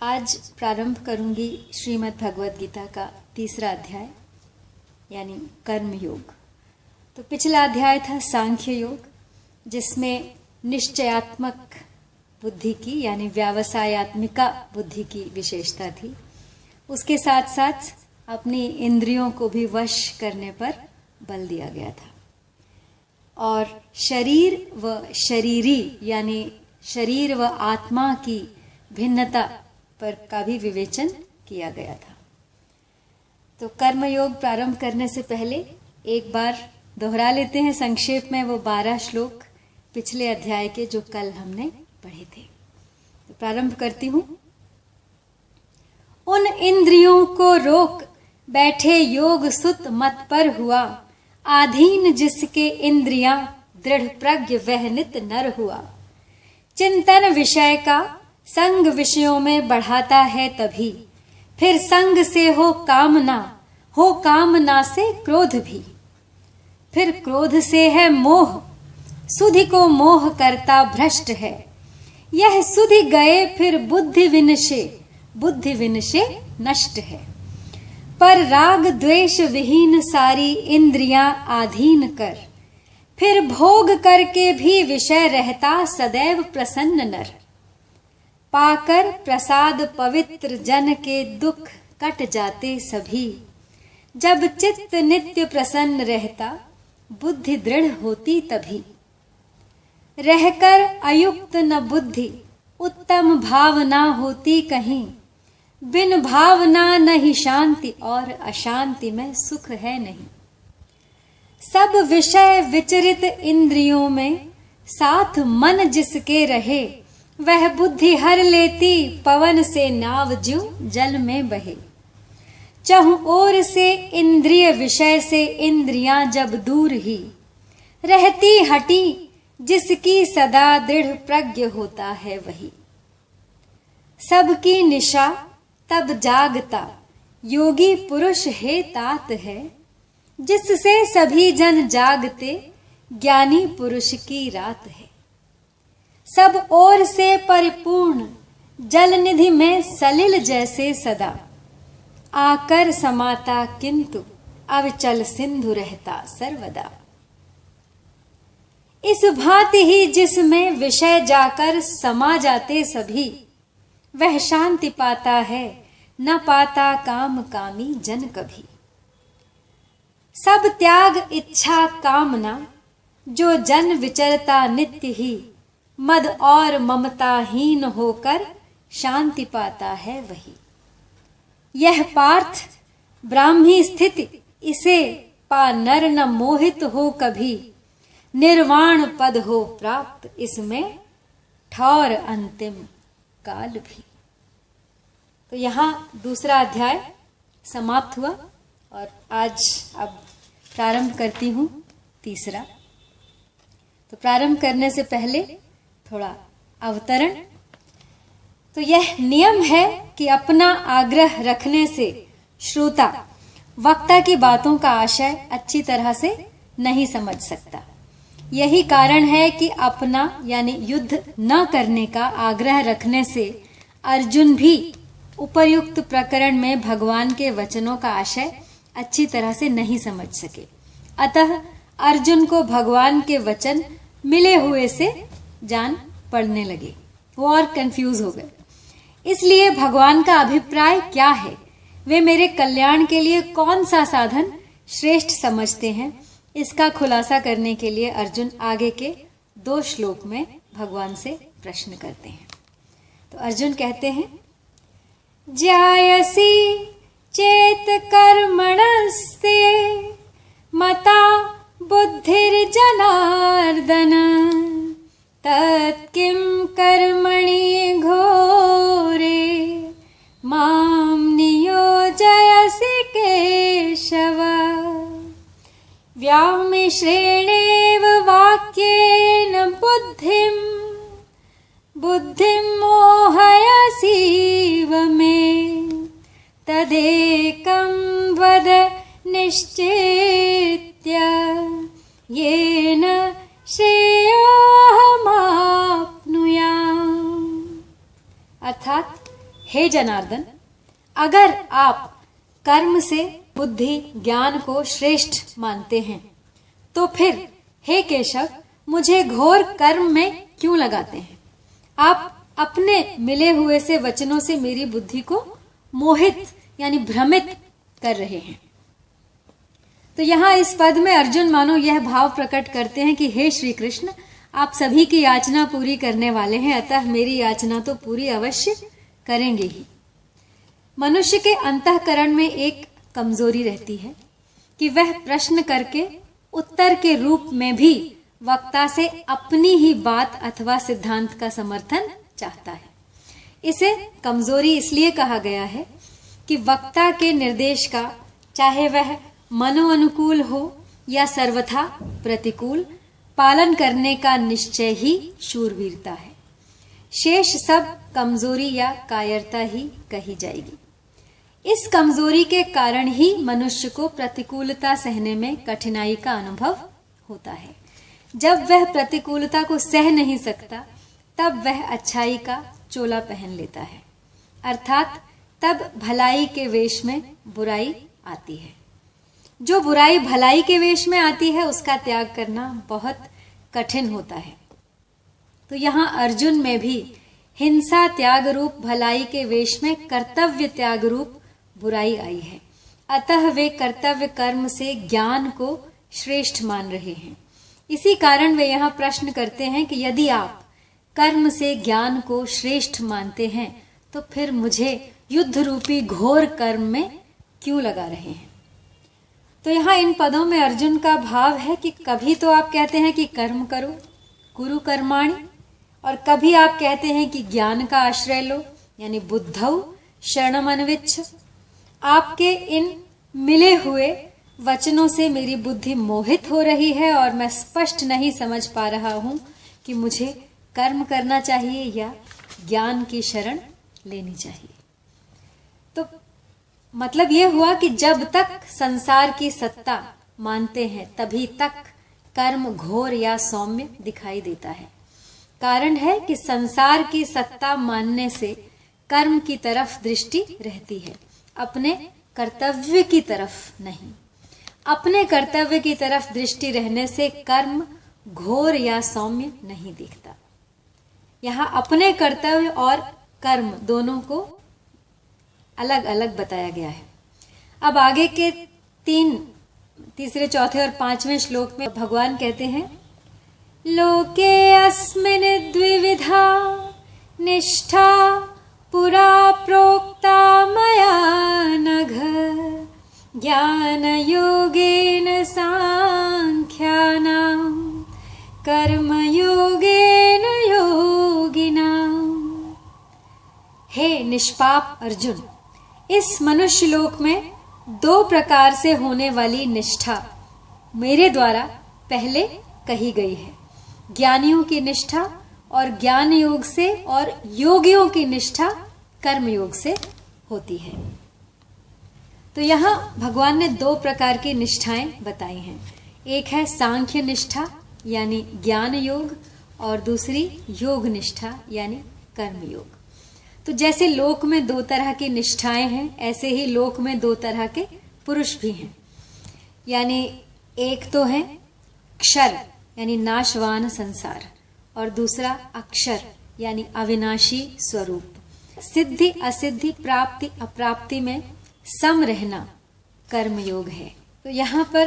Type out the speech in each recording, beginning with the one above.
आज प्रारंभ करूंगी श्रीमद् भगवद गीता का तीसरा अध्याय यानी कर्म योग। तो पिछला अध्याय था सांख्य योग, जिसमें निश्चयात्मक बुद्धि की यानी व्यावसायात्मिका बुद्धि की विशेषता थी। उसके साथ साथ अपनी इंद्रियों को भी वश करने पर बल दिया गया था और शरीर व शरीरी यानी शरीर व आत्मा की भिन्नता पर का भी विवेचन किया गया था। तो कर्म योग प्रारंभ करने से पहले एक बार दोहरा लेते हैं संक्षेप में वो 12 श्लोक पिछले अध्याय के जो कल हमने पढ़े थे। तो प्रारंभ करती हूं। उन इंद्रियों को रोक बैठे योग सुत मत पर हुआ, आधीन जिसके इंद्रियां दृढ़ प्रज्ञ वह नित नर हुआ। चिंतन विषय का संग विषयों में बढ़ाता है तभी, फिर संग से हो कामना से क्रोध भी, फिर क्रोध से है मोह, सुधि को मोह करता भ्रष्ट है। यह सुधि गए फिर बुद्धि विनशे नष्ट है। पर राग द्वेष विहीन सारी इंद्रियां आधीन कर, फिर भोग करके भी विषय रहता सदैव प्रसन्न नर। पाकर प्रसाद पवित्र जन के दुख कट जाते सभी, जब चित्त नित्य प्रसन्न रहता बुद्धि दृढ़ होती तभी। रहकर अयुक्त न बुद्धि उत्तम भावना होती कहीं, बिन भावना नहीं शांति और अशांति में सुख है नहीं। सब विषय विचरित इंद्रियों में साथ मन जिसके रहे, वह बुद्धि हर लेती पवन से नाव ज्यों जल में बहे। चहुं ओर से इंद्रिय विषय से इंद्रियां जब दूर ही, रहती हटी जिसकी सदा दृढ़ प्रज्ञ होता है वही। सबकी निशा तब जागता योगी पुरुष हे तात है, जिससे सभी जन जागते ज्ञानी पुरुष की रात है। सब ओर से परिपूर्ण जल निधि में सलिल जैसे सदा, आकर समाता किंतु अविचल सिंधु रहता सर्वदा। इस भांति ही जिसमें विषय जाकर समा जाते सभी, वह शांति पाता है न पाता काम कामी जन कभी। सब त्याग इच्छा कामना जो जन विचरता नित्य ही, मद और ममताहीन होकर शांति पाता है वही। यह पार्थ ब्राह्मी स्थिति इसे पा नर न मोहित हो कभी, निर्वाण पद हो प्राप्त इसमें ठौर अंतिम काल भी। तो यहाँ दूसरा अध्याय समाप्त हुआ और आज अब प्रारंभ करती हूँ तीसरा। तो प्रारंभ करने से पहले थोड़ा अवतरण। तो यह नियम है कि अपना आग्रह रखने से श्रोता वक्ता की बातों का आशय अच्छी तरह से नहीं समझ सकता। यही कारण है कि अपना यानी युद्ध न करने का आग्रह रखने से अर्जुन भी उपर्युक्त प्रकरण में भगवान के वचनों का आशय अच्छी तरह से नहीं समझ सके। अतः अर्जुन को भगवान के वचन मिले हुए से जान पड़ने लगे, वो और कंफ्यूज हो गए। इसलिए भगवान का अभिप्राय क्या है, वे मेरे कल्याण के लिए कौन सा साधन श्रेष्ठ समझते हैं, इसका खुलासा करने के लिए अर्जुन आगे के 2 श्लोक में भगवान से प्रश्न करते हैं। तो अर्जुन कहते हैं, ज्यायसी चेत कर्मणस्ते मता बुद्धिर्जनार्दन, तत्किं कर्मणि घोरे मां नियोजयसि केशव। व्यामिश्रेणेव वाक्येन बुद्धिं मोहयसीव मे, तदेकं वद निश्चित्य येन श्रेयोऽहमाप्नुयाम्। अर्थात हे जनार्दन, अगर आप कर्म से बुद्धि ज्ञान को श्रेष्ठ मानते हैं तो फिर हे केशव मुझे घोर कर्म में क्यों लगाते हैं? आप अपने मिले हुए से वचनों से मेरी बुद्धि को मोहित यानी भ्रमित कर रहे हैं। तो यहाँ इस पद में अर्जुन मानो यह भाव प्रकट करते हैं कि हे श्री कृष्ण, आप सभी की याचना पूरी करने वाले हैं, अतः मेरी याचना तो पूरी अवश्य करेंगे ही। मनुष्य के अंतःकरण में एक कमजोरी रहती है कि वह प्रश्न करके उत्तर के रूप में भी वक्ता से अपनी ही बात अथवा सिद्धांत का समर्थन चाहता है। इसे कमजोरी इसलिए कहा गया है कि वक्ता के निर्देश का चाहे वह मनोअनुकूल हो या सर्वथा प्रतिकूल, पालन करने का निश्चय ही शूरवीरता है। शेष सब कमजोरी या कायरता ही कही जाएगी। इस कमजोरी के कारण ही मनुष्य को प्रतिकूलता सहने में कठिनाई का अनुभव होता है। जब वह प्रतिकूलता को सह नहीं सकता तब वह अच्छाई का चोला पहन लेता है, अर्थात तब भलाई के वेश में बुराई आती है। जो बुराई भलाई के वेश में आती है उसका त्याग करना बहुत कठिन होता है। तो यहाँ अर्जुन में भी हिंसा त्याग रूप भलाई के वेश में कर्तव्य त्याग रूप बुराई आई है, अतः वे कर्तव्य कर्म से ज्ञान को श्रेष्ठ मान रहे हैं। इसी कारण वे यहाँ प्रश्न करते हैं कि यदि आप कर्म से ज्ञान को श्रेष्ठ मानते हैं तो फिर मुझे युद्ध रूपी घोर कर्म में क्यों लगा रहे हैं? तो यहाँ इन पदों में अर्जुन का भाव है कि कभी तो आप कहते हैं कि कर्म करो, कुरु कर्माणि, और कभी आप कहते हैं कि ज्ञान का आश्रय लो, यानी बुद्धौ शरणमन्विच्छ। आपके इन मिले हुए वचनों से मेरी बुद्धि मोहित हो रही है और मैं स्पष्ट नहीं समझ पा रहा हूं कि मुझे कर्म करना चाहिए या ज्ञान की शरण लेनी चाहिए। तो मतलब यह हुआ कि जब तक संसार की सत्ता मानते हैं तभी तक कर्म घोर या सौम्य दिखाई देता है। कारण है कि संसार की सत्ता मानने से कर्म की तरफ दृष्टि रहती है, अपने कर्तव्य की तरफ नहीं। अपने कर्तव्य की तरफ दृष्टि रहने से कर्म घोर या सौम्य नहीं दिखता। यहाँ अपने कर्तव्य और कर्म दोनों को अलग अलग बताया गया है। अब आगे के तीसरे, चौथे और पांचवें श्लोक में भगवान कहते हैं, लोके अस्मिन् द्विविधा निष्ठा पुरा प्रोक्ता मया नघ ज्ञान योगेन सांख्यानां कर्म योगेन योगिनां। हे निष्पाप अर्जुन, इस मनुष्य लोक में दो प्रकार से होने वाली निष्ठा मेरे द्वारा पहले कही गई है। ज्ञानियों की निष्ठा और ज्ञान योग से, और योगियों की निष्ठा कर्म योग से होती है। तो यहाँ भगवान ने दो प्रकार की निष्ठाएं बताई हैं। एक है सांख्य निष्ठा यानी ज्ञान योग, और दूसरी योग निष्ठा यानी कर्म योग। तो जैसे लोक में दो तरह की निष्ठाएं हैं, ऐसे ही लोक में दो तरह के पुरुष भी हैं। यानी एक तो है क्षर यानी नाशवान संसार, और दूसरा अक्षर यानी अविनाशी स्वरूप। सिद्धि असिद्धि, प्राप्ति अप्राप्ति में सम रहना कर्म योग है। तो यहाँ पर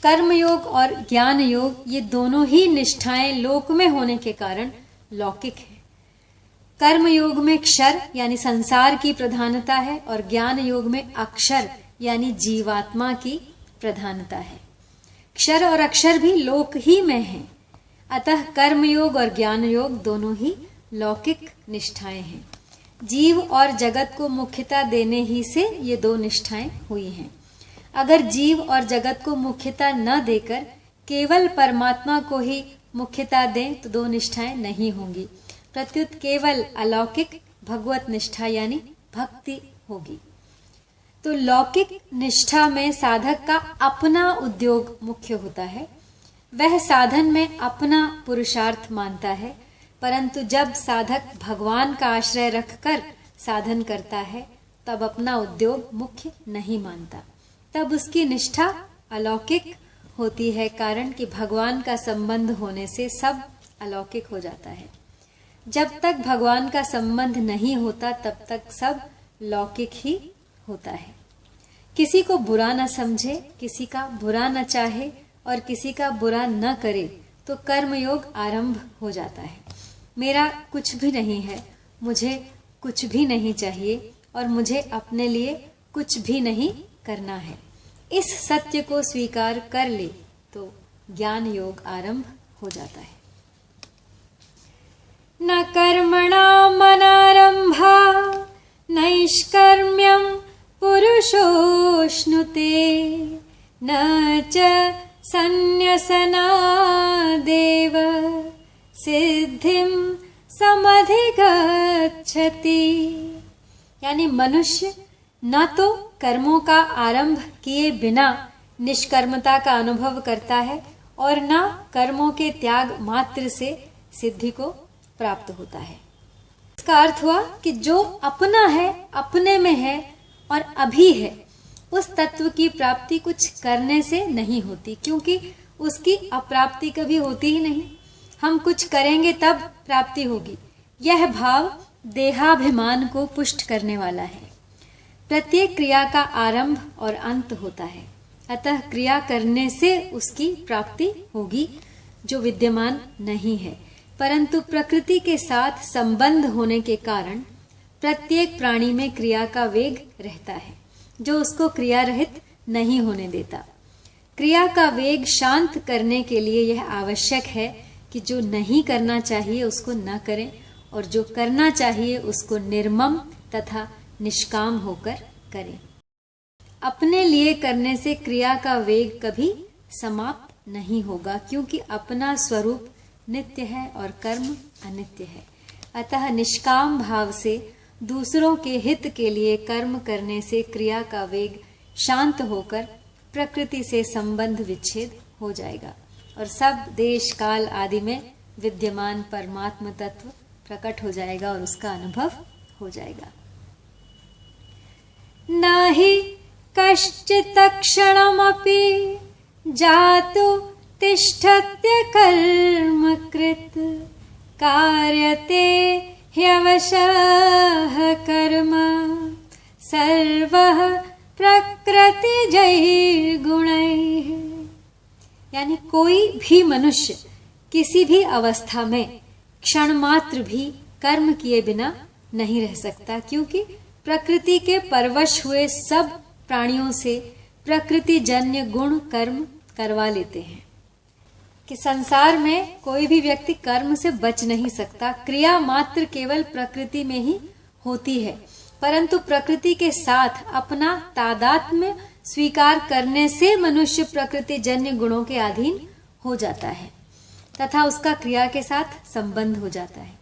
कर्म योग और ज्ञान योग ये दोनों ही निष्ठाएं लोक में होने के कारण लौकिक है। कर्म योग में क्षर यानी संसार की प्रधानता है, और ज्ञान योग में अक्षर यानी जीवात्मा की प्रधानता है। क्षर और अक्षर भी लोक ही में हैं, अतः कर्म योग और ज्ञान योग दोनों ही लौकिक निष्ठाएं हैं। जीव और जगत को मुख्यता देने ही से ये दो निष्ठाएं हुई हैं। अगर जीव और जगत को मुख्यता न देकर केवल परमात्मा को ही मुख्यता दें तो दो निष्ठाएं नहीं होंगी, प्रत्युत केवल अलौकिक भगवत निष्ठा यानी भक्ति होगी। तो लौकिक निष्ठा में साधक का अपना उद्योग मुख्य होता है, वह साधन में अपना पुरुषार्थ मानता है। परंतु जब साधक भगवान का आश्रय रखकर साधन करता है तब अपना उद्योग मुख्य नहीं मानता, तब उसकी निष्ठा अलौकिक होती है, कारण कि भगवान का संबंध होने से सब अलौकिक हो जाता है। जब तक भगवान का संबंध नहीं होता तब तक सब लौकिक ही होता है। किसी को बुरा न समझे, किसी का बुरा न चाहे और किसी का बुरा न करे तो कर्मयोग आरंभ हो जाता है। मेरा कुछ भी नहीं है, मुझे कुछ भी नहीं चाहिए और मुझे अपने लिए कुछ भी नहीं करना है। इस सत्य को स्वीकार कर ले तो ज्ञान योग आरंभ हो जाता है। न कर्मणामनारंभा नैष्कर्म्यं पुरुषोऽश्नुते न च संन्यसनादेव सिद्धिं समधिगच्छति। यानी मनुष्य न तो कर्मों का आरंभ किए बिना निष्कर्मता का अनुभव करता है और न कर्मों के त्याग मात्र से सिद्धि को प्राप्त होता है। इसका अर्थ हुआ कि जो अपना है, अपने में है और अभी है, उस तत्व की प्राप्ति कुछ करने से नहीं होती, क्योंकि उसकी अप्राप्ति कभी होती ही नहीं। हम कुछ करेंगे तब प्राप्ति होगी। यह भाव देहाभिमान को पुष्ट करने वाला है। प्रत्येक क्रिया का आरंभ और अंत होता है, अतः क्रिया करने से उसकी प्राप्ति होगी जो विद्यमान नहीं है, परंतु प्रकृति के साथ संबंध होने के कारण प्रत्येक प्राणी में क्रिया का वेग रहता है जो उसको क्रिया रहित नहीं होने देता। क्रिया का वेग शांत करने के लिए यह आवश्यक है कि जो नहीं करना चाहिए उसको न करें और जो करना चाहिए उसको निर्मम तथा निष्काम होकर करें। अपने लिए करने से क्रिया का वेग कभी समाप्त नहीं होगा, क्योंकि अपना स्वरूप नित्य है और कर्म अनित्य है। अतः निष्काम भाव से दूसरों के हित के लिए कर्म करने से क्रिया का वेग शांत होकर प्रकृति से संबंध विच्छेद हो जाएगा और सब देश काल आदि में विद्यमान परमात्म तत्व प्रकट हो जाएगा और उसका अनुभव हो जाएगा। नहि कश्चित् क्षणमपि जातु तिष्ठत्य कर्म कृत कार्यते ह्यवशः कर्म सर्वः प्रकृतिजैर्गुणैः। यानी कोई भी मनुष्य किसी भी अवस्था में क्षण मात्र भी कर्म किए बिना नहीं रह सकता, क्योंकि प्रकृति के परवश हुए सब प्राणियों से प्रकृति जन्य गुण कर्म करवा लेते हैं कि संसार में कोई भी व्यक्ति कर्म से बच नहीं सकता। क्रिया मात्र केवल प्रकृति में ही होती है, परंतु प्रकृति के साथ अपना तादात्म्य स्वीकार करने से मनुष्य प्रकृति जन्य गुणों के अधीन हो जाता है तथा उसका क्रिया के साथ संबंध हो जाता है।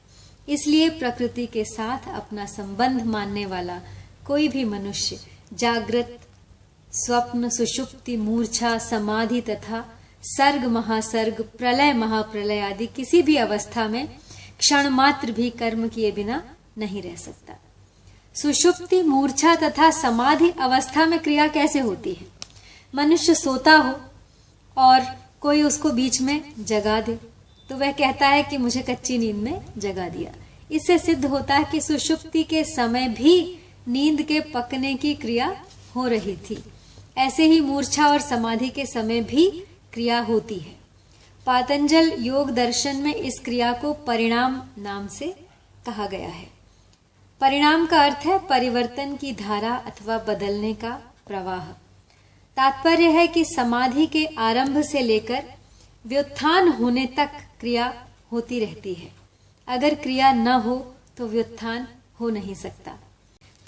इसलिए प्रकृति के साथ अपना संबंध मानने वाला कोई भी मनुष्य जागृत, स्वप्न, सुषुप्ति, मूर्छा, समाधि तथा सर्ग, महासर्ग, प्रलय, महाप्रलय आदि किसी भी अवस्था में क्षण मात्र भी कर्म किए बिना नहीं रह सकता। सुषुप्ति, मूर्छा तथा समाधि अवस्था में क्रिया कैसे होती है? मनुष्य सोता हो और कोई उसको बीच में जगा दे तो वह कहता है कि मुझे कच्ची नींद में जगा दिया। इससे सिद्ध होता है कि सुषुप्ति के समय भी नींद के पकने की क्रिया हो रही थी। ऐसे ही मूर्छा और समाधि के समय भी क्रिया होती है। पातंजल योग दर्शन में इस क्रिया को परिणाम नाम से कहा गया है। परिणाम का अर्थ है परिवर्तन की धारा अथवा बदलने का प्रवाह। तात्पर्य है कि समाधि के आरंभ से लेकर व्युत्थान होने तक क्रिया होती रहती है। अगर क्रिया न हो तो व्युत्थान हो नहीं सकता।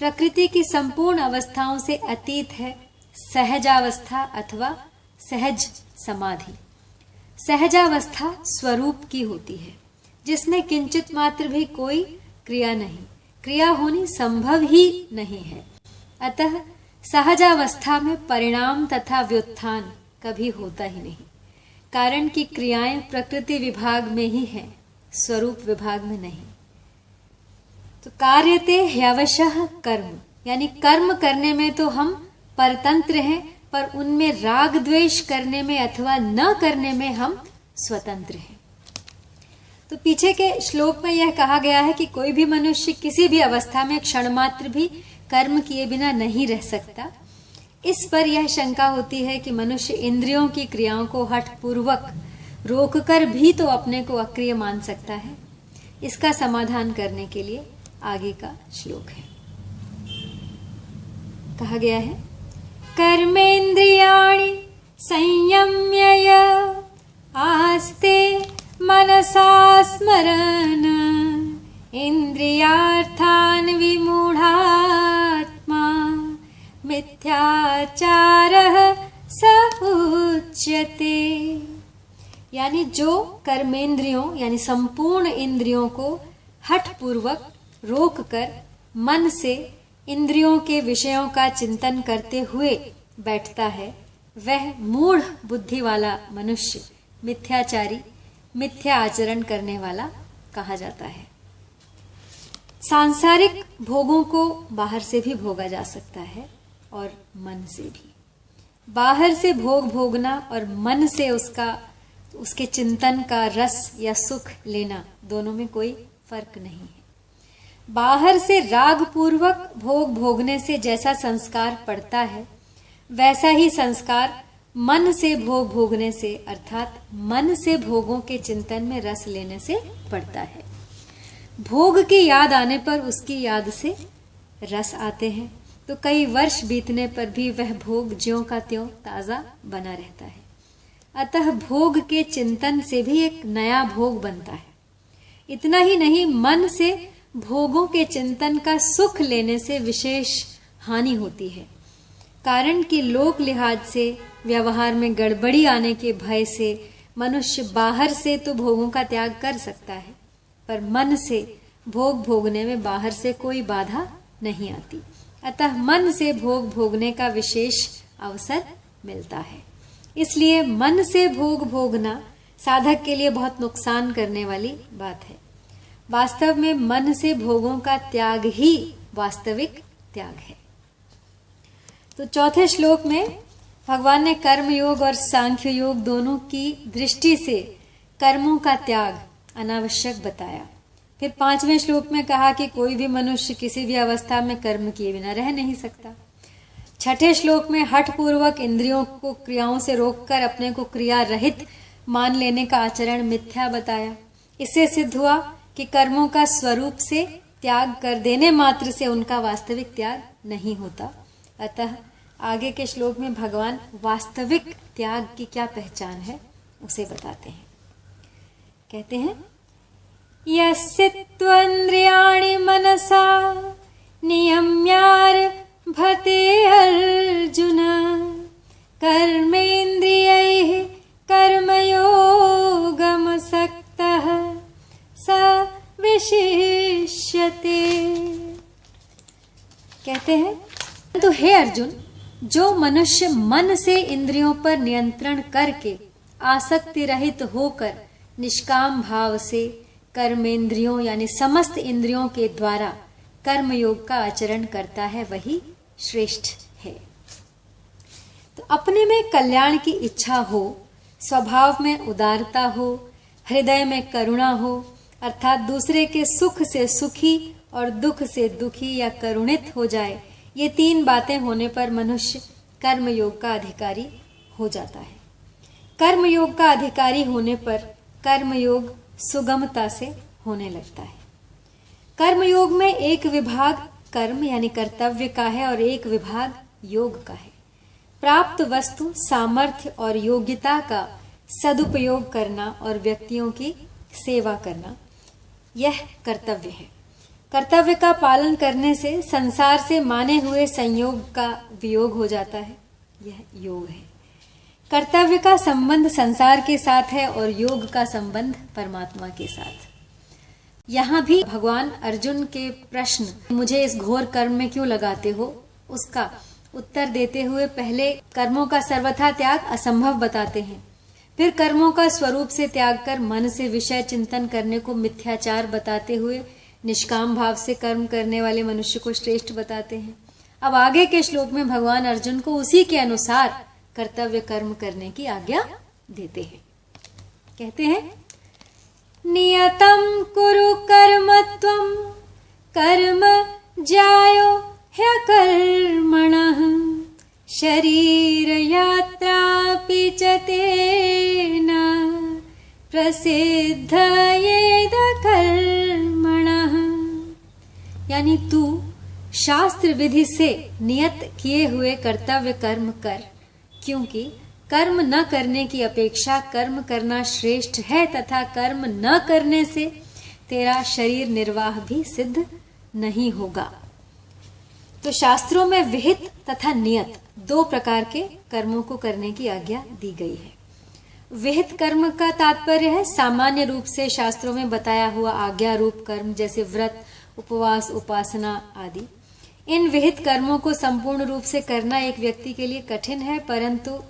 प्रकृति की संपूर्ण अवस्थाओं से अतीत है सहजावस्था अथवा सहज समाधि। सहजावस्था स्वरूप की होती है, जिसमें किंचित मात्र भी कोई क्रिया नहीं, क्रिया होनी संभव ही नहीं है। अतः सहजावस्था में परिणाम तथा व्युत्थान कभी होता ही नहीं, कारण कि क्रियाएं प्रकृति विभाग में ही हैं, स्वरूप विभाग में नहीं। तो कार्यते ह्यवशः कर्म, यानी कर्म करने में तो हम परतंत्र हैं, पर उनमें राग द्वेष करने में अथवा न करने में हम स्वतंत्र हैं। तो पीछे के श्लोक में यह कहा गया है कि कोई भी मनुष्य किसी भी अवस्था में क्षण मात्र भी कर्म किए बिना नहीं रह सकता। इस पर यह शंका होती है कि मनुष्य इंद्रियों की क्रियाओं को हठपूर्वक रोककर भी तो अपने को अक्रिय मान सकता है। इसका समाधान करने के लिए आगे का श्लोक है। कहा गया है, कर्मेन्द्रियाणि संयम्य आस्ते मनसा स्मरन् इंद्रियार्थान् विमूढ़ात्मा मिथ्याचारः स उच्यते। यानी जो कर्मेंद्रियों यानी संपूर्ण इंद्रियों को हठपूर्वक रोककर मन से इंद्रियों के विषयों का चिंतन करते हुए बैठता है, वह मूढ़ बुद्धि वाला मनुष्य मिथ्याचारी, मिथ्या आचरण करने वाला कहा जाता है। सांसारिक भोगों को बाहर से भी भोगा जा सकता है और मन से भी। बाहर से भोग भोगना और मन से उसके चिंतन का रस या सुख लेना, दोनों में कोई फर्क नहीं है। बाहर से राग पूर्वक भोग भोगने से जैसा संस्कार पड़ता है, वैसा ही संस्कार मन से भोग भोगने से अर्थात मन से भोगों के चिंतन में रस लेने से पड़ता है। भोग की याद आने पर उसकी याद से रस आते हैं, तो कई वर्ष बीतने पर भी वह भोग ज्यों का त्यों ताजा बना रहता है। अतः भोग के चिंतन से भी एक नया भोग बनता है। इतना ही नहीं, मन से भोगों के चिंतन का सुख लेने से विशेष हानि होती है। कारण कि लोक लिहाज से व्यवहार में गड़बड़ी आने के भय से मनुष्य बाहर से तो भोगों का त्याग कर सकता है, पर मन से भोग भोगने में बाहर से कोई बाधा नहीं आती। अतः मन से भोग भोगने का विशेष अवसर मिलता है। इसलिए मन से भोग भोगना साधक के लिए बहुत नुकसान करने वाली बात है। वास्तव में मन से भोगों का त्याग ही वास्तविक त्याग है। तो चौथे श्लोक में भगवान ने कर्म योग और सांख्य योग दोनों की दृष्टि से कर्मों का त्याग अनावश्यक बताया। फिर 5वें श्लोक में कहा कि कोई भी मनुष्य किसी भी अवस्था में कर्म किए बिना रह नहीं सकता। 6ठे श्लोक में हठ पूर्वक इंद्रियों को क्रियाओं से रोककर अपने को क्रिया रहित मान लेने का आचरण मिथ्या बताया। इससे सिद्ध हुआ कि कर्मों का स्वरूप से त्याग कर देने मात्र से उनका वास्तविक त्याग नहीं होता। अतः आगे के श्लोक में भगवान वास्तविक त्याग की क्या पहचान है उसे बताते हैं। कहते हैं, यस्य त्वन्द्रियाणि मनसा नियम्यारभते अर्जुन कर्मेन्द्रियैः कर्मयोगमसक्तः स विशिष्यते। कहते हैं, तो हे अर्जुन, जो मनुष्य मन से इंद्रियों पर नियंत्रण करके आसक्ति रहित होकर निष्काम भाव से कर्मेंद्रियों यानी समस्त इंद्रियों के द्वारा कर्मयोग का आचरण करता है, वही श्रेष्ठ है। तो अपने में कल्याण की इच्छा हो, स्वभाव में उदारता हो, हृदय में करुणा हो, अर्थात दूसरे के सुख से सुखी और दुख से दुखी या करुणित हो जाए, ये 3 बातें होने पर मनुष्य कर्मयोग का अधिकारी हो जाता है। कर्मयोग का अधिकारी होने पर कर्मयोग सुगमता से होने लगता है। कर्मयोग में एक विभाग कर्म यानी कर्तव्य का है और एक विभाग योग का है। प्राप्त वस्तु, सामर्थ्य और योग्यता का सदुपयोग करना और व्यक्तियों की सेवा करना, यह कर्तव्य है। कर्तव्य का पालन करने से संसार से माने हुए संयोग का वियोग हो जाता है, यह योग है। कर्तव्य का संबंध संसार के साथ है और योग का संबंध परमात्मा के साथ। यहाँ भी भगवान अर्जुन के प्रश्न, मुझे इस घोर कर्म में क्यों लगाते हो, उसका उत्तर देते हुए पहले कर्मों का सर्वथा त्याग असंभव बताते हैं, फिर कर्मों का स्वरूप से त्याग कर मन से विषय चिंतन करने को मिथ्याचार बताते हुए निष्काम भाव से कर्म करने वाले मनुष्य को श्रेष्ठ बताते हैं। अब आगे के श्लोक में भगवान अर्जुन को उसी के अनुसार कर्तव्य कर्म करने की आज्ञा देते हैं। कहते हैं, नियतं कुरु कर्म त्वं कर्म ज्यायो ह्यकर्मणः शरीर यात्रापि च तेन प्रसिद्धयेद कर्मणः। यानी तू शास्त्र विधि से नियत किए हुए कर्तव्य कर्म कर, क्योंकि कर्म न करने की अपेक्षा कर्म करना श्रेष्ठ है तथा कर्म न करने से तेरा शरीर निर्वाह भी सिद्ध नहीं होगा। तो शास्त्रों में विहित तथा नियत दो प्रकार के कर्मों को करने की आज्ञा दी गई है। विहित कर्म का तात्पर्य है सामान्य रूप से शास्त्रों में बताया हुआ आज्ञा रूप कर्म, जैसे व्रत, उपवास, उपासना आदि। इन विहित कर्मों को संपूर्ण रूप से करना एक व्यक्ति के लिए कठिन है, परंतु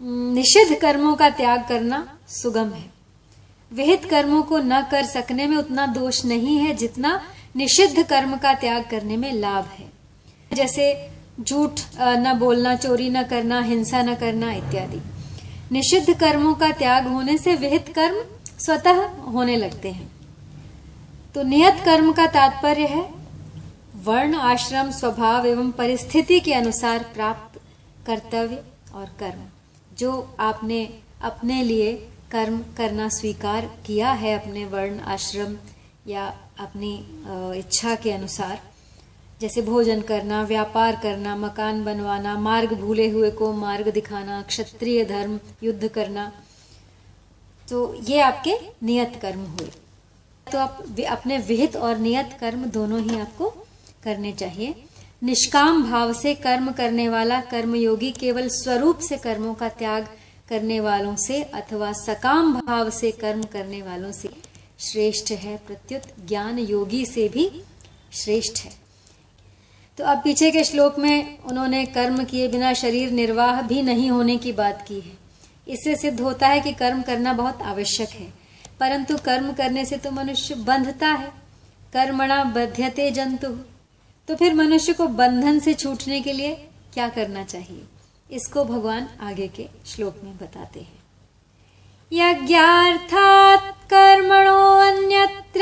निषिद्ध कर्मों का त्याग करना सुगम है। विहित कर्मों को न कर सकने में उतना दोष नहीं है जितना निषिद्ध कर्म का त्याग करने में लाभ है, जैसे झूठ न बोलना, चोरी न करना, हिंसा न करना इत्यादि। निषिद्ध कर्मों का त्याग होने से विहित कर्म स्वतः होने लगते हैं। तो नियत कर्म का तात्पर्य है वर्ण, आश्रम, स्वभाव एवं परिस्थिति के अनुसार प्राप्त कर्तव्य और कर्म। जो आपने अपने लिए कर्म करना स्वीकार किया है, अपने वर्ण, आश्रम या अपनी इच्छा के अनुसार, जैसे भोजन करना, व्यापार करना, मकान बनवाना, मार्ग भूले हुए को मार्ग दिखाना, क्षत्रिय धर्म, युद्ध करना, तो ये आपके नियत कर्म हुए। तो आप अपने विहित और नियत कर्म दोनों ही आपको करने चाहिए। निष्काम भाव से कर्म करने वाला कर्मयोगी केवल स्वरूप से कर्मों का त्याग करने वालों से अथवा सकाम भाव से कर्म करने वालों से श्रेष्ठ है, प्रत्युत ज्ञान योगी से भी श्रेष्ठ है। तो अब पीछे के श्लोक में उन्होंने कर्म किए बिना शरीर निर्वाह भी नहीं होने की बात की है। इससे सिद्ध होता है कि कर्म करना बहुत आवश्यक है, परंतु कर्म करने से तो मनुष्य बंधता है। कर्मणा बध्यते जंतु। तो फिर मनुष्य को बंधन से छूटने के लिए क्या करना चाहिए, इसको भगवान आगे के श्लोक में बताते हैं। यज्ञार्थात् कर्मणो अन्यत्र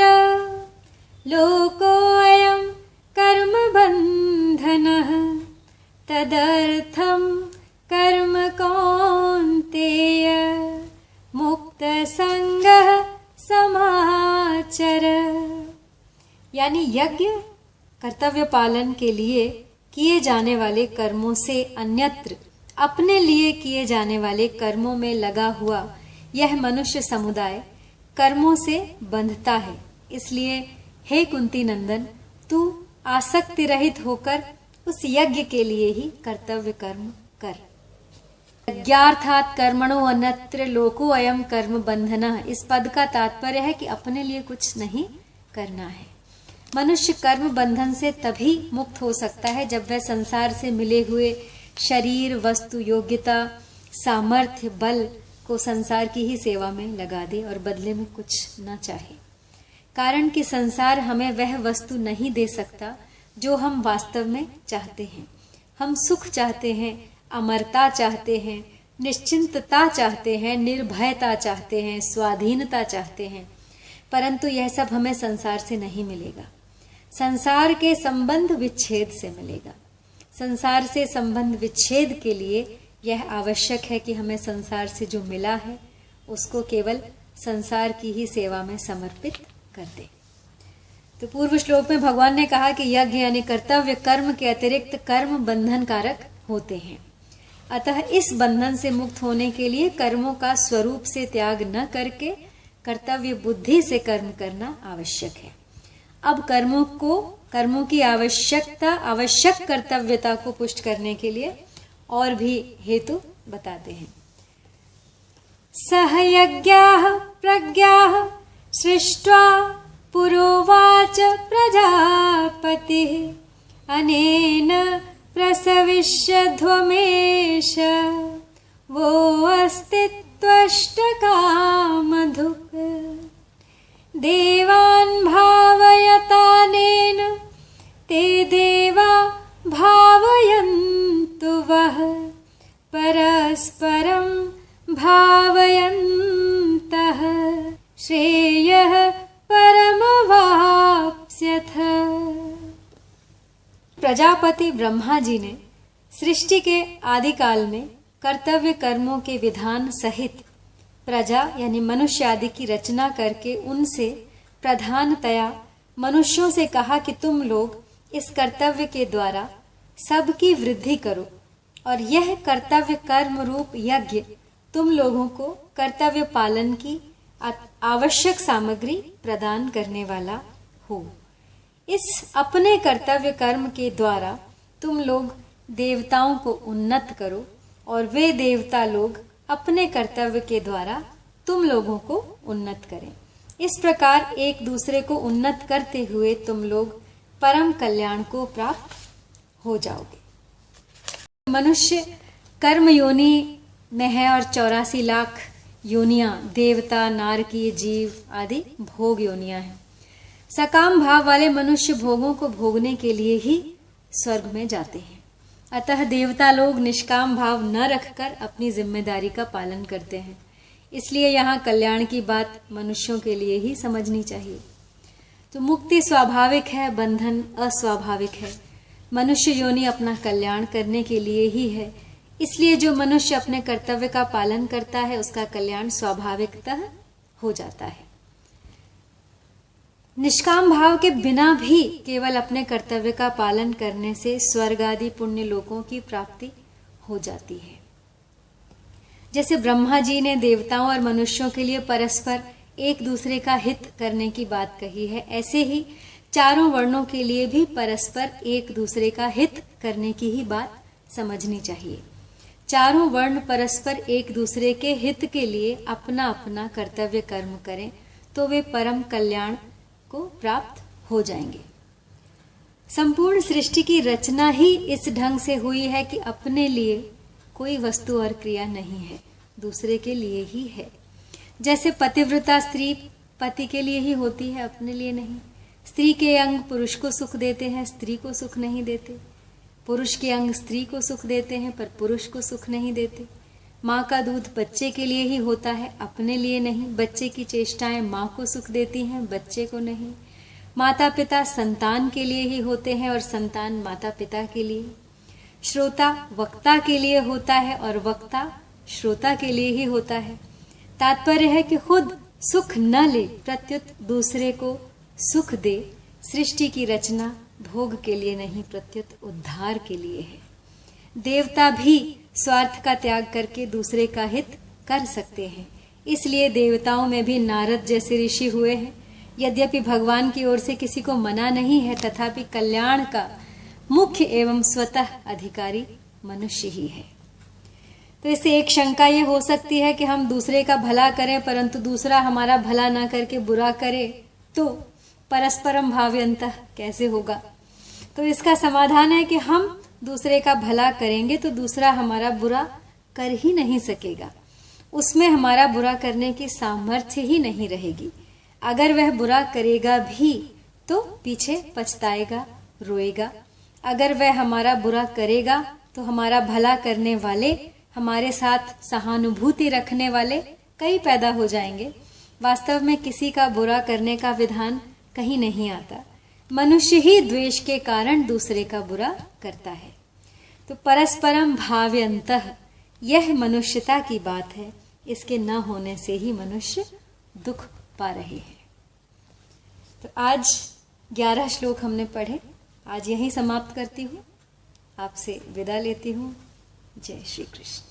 लोकोऽयं कर्म बन्धनः तदर्थं कर्म कौन्तेय मुक्तसंगः समाचर। यानी यज्ञ कर्तव्य पालन के लिए किए जाने वाले कर्मों से अन्यत्र अपने लिए किए जाने वाले कर्मों में लगा हुआ यह मनुष्य समुदाय कर्मों से बंधता है। इसलिए हे कुंती नंदन, तू आसक्ति रहित होकर उस यज्ञ के लिए ही कर्तव्य कर्म कर। यज्ञार्थात् कर्मणो अन्यत्र लोको अयम कर्म बंधनः। इस पद का तात्पर्य है कि अपने लिए कुछ नहीं करना है। मनुष्य कर्म बंधन से तभी मुक्त हो सकता है जब वह संसार से मिले हुए शरीर, वस्तु, योग्यता, सामर्थ्य, बल को संसार की ही सेवा में लगा दे और बदले में कुछ न चाहे। कारण कि संसार हमें वह वस्तु नहीं दे सकता जो हम वास्तव में चाहते हैं। हम सुख चाहते हैं, अमरता चाहते हैं, निश्चिंतता चाहते हैं, निर्भयता चाहते हैं, स्वाधीनता चाहते हैं, परंतु यह सब हमें संसार से नहीं मिलेगा। संसार के संबंध विच्छेद से मिलेगा। संसार से संबंध विच्छेद के लिए यह आवश्यक है कि हमें संसार से जो मिला है उसको केवल संसार की ही सेवा में समर्पित कर दे। तो पूर्व श्लोक में भगवान ने कहा कि यज्ञ यानी कर्तव्य कर्म के अतिरिक्त कर्म बंधन कारक होते हैं। अतः इस बंधन से मुक्त होने के लिए कर्मों का स्वरूप से त्याग न करके कर्तव्य बुद्धि से कर्म करना आवश्यक है। अब कर्मों की आवश्यक कर्तव्यता को पुष्ट करने के लिए और भी हेतु बताते हैं। सहयज्ञाः प्रज्ञाः सृष्ट्वा पुरोवाच प्रजापतिः अनेन प्रसविष्यध्वमेश वो अस्तित्वष्टकामधुक् देवान् भावयता ते देवा भावयन्तु वः परस्परं भावयन्तः श्रेयः परमवाप्स्यथ। प्रजापति ब्रह्मा जी ने सृष्टि के आदिकाल में कर्तव्य कर्मों के विधान सहित प्रजा यानी मनुष्य आदि की रचना करके उनसे प्रधानतया मनुष्यों से कहा कि तुम लोग इस कर्तव्य के द्वारा सबकी वृद्धि करो और यह कर्तव्य कर्म रूप यज्ञ तुम लोगों को कर्तव्य पालन की आवश्यक सामग्री प्रदान करने वाला हो। इस अपने कर्तव्य कर्म के द्वारा तुम लोग देवताओं को उन्नत करो और वे देवता लोग अपने कर्तव्य के द्वारा तुम लोगों को उन्नत करें। इस प्रकार एक दूसरे को उन्नत करते हुए तुम लोग परम कल्याण को प्राप्त हो जाओगे। मनुष्य कर्म योनि में है और 84 लाख योनियां देवता, नारकीय, जीव आदि भोग योनियां हैं। सकाम भाव वाले मनुष्य भोगों को भोगने के लिए ही स्वर्ग में जाते हैं। अतः देवता लोग निष्काम भाव न रखकर अपनी जिम्मेदारी का पालन करते हैं। इसलिए यहाँ कल्याण की बात मनुष्यों के लिए ही समझनी चाहिए। तो मुक्ति स्वाभाविक है, बंधन अस्वाभाविक है। मनुष्य योनि अपना कल्याण करने के लिए ही है। इसलिए जो मनुष्य अपने कर्तव्य का पालन करता है उसका कल्याण स्वाभाविकतः हो जाता है। निष्काम भाव के बिना भी केवल अपने कर्तव्य का पालन करने से स्वर्ग आदि पुण्य लोकों की प्राप्ति हो जाती है। जैसे ब्रह्मा जी ने देवताओं और मनुष्यों के लिए परस्पर एक दूसरे का हित करने की बात कही है, ऐसे ही चारों वर्णों के लिए भी परस्पर एक दूसरे का हित करने की ही बात समझनी चाहिए। चारों वर्ण परस्पर एक दूसरे के हित के लिए अपना अपना कर्तव्य कर्म करें तो वे परम कल्याण को प्राप्त हो जाएंगे। संपूर्ण सृष्टि की रचना ही इस ढंग से हुई है कि अपने लिए कोई वस्तु और क्रिया नहीं है, दूसरे के लिए ही है। जैसे पतिव्रता स्त्री पति के लिए ही होती है, अपने लिए नहीं। स्त्री के अंग पुरुष को सुख देते हैं, स्त्री को सुख नहीं देते। पुरुष के अंग स्त्री को सुख देते हैं पर पुरुष को सुख नहीं देते। माँ का दूध बच्चे के लिए ही होता है, अपने लिए नहीं। बच्चे की चेष्टाएं माँ को सुख देती हैं, बच्चे को नहीं। माता पिता संतान के लिए ही होते हैं और संतान माता पिता के लिए। श्रोता वक्ता के लिए होता है और वक्ता श्रोता के लिए ही होता है। तात्पर्य है कि खुद सुख न ले प्रत्युत दूसरे को सुख दे। सृष्टि की रचना भोग के लिए नहीं प्रत्युत उद्धार के लिए है। देवता भी स्वार्थ का त्याग करके दूसरे का हित कर सकते हैं। इसलिए देवताओं में भी नारद जैसे ऋषि हुए हैं। यद्यपि भगवान की ओर से किसी को मना नहीं है, तथापि कल्याण का मुख्य एवं स्वतः अधिकारी मनुष्य ही है। तो इससे एक शंका ये हो सकती है कि हम दूसरे का भला करें परंतु दूसरा हमारा भला ना करके बुरा करे तो परस्परम भाव्यंतः कैसे होगा। तो इसका समाधान है कि हम दूसरे का भला करेंगे तो दूसरा हमारा बुरा कर ही नहीं सकेगा। उसमें हमारा बुरा करने की सामर्थ्य ही नहीं रहेगी। अगर वह बुरा करेगा भी तो पीछे पछताएगा, रोएगा। अगर वह हमारा बुरा करेगा तो हमारा भला करने वाले, हमारे साथ सहानुभूति रखने वाले कई पैदा हो जाएंगे। वास्तव में किसी का बुरा करने का विधान कहीं नहीं आता। मनुष्य ही द्वेष के कारण दूसरे का बुरा करता है। तो परस्परम भाव्यंतः यह मनुष्यता की बात है। इसके न होने से ही मनुष्य दुख पा रहे हैं। तो आज 11 श्लोक हमने पढ़े। आज यहीं समाप्त करती हूँ, आपसे विदा लेती हूँ। जय श्री कृष्ण।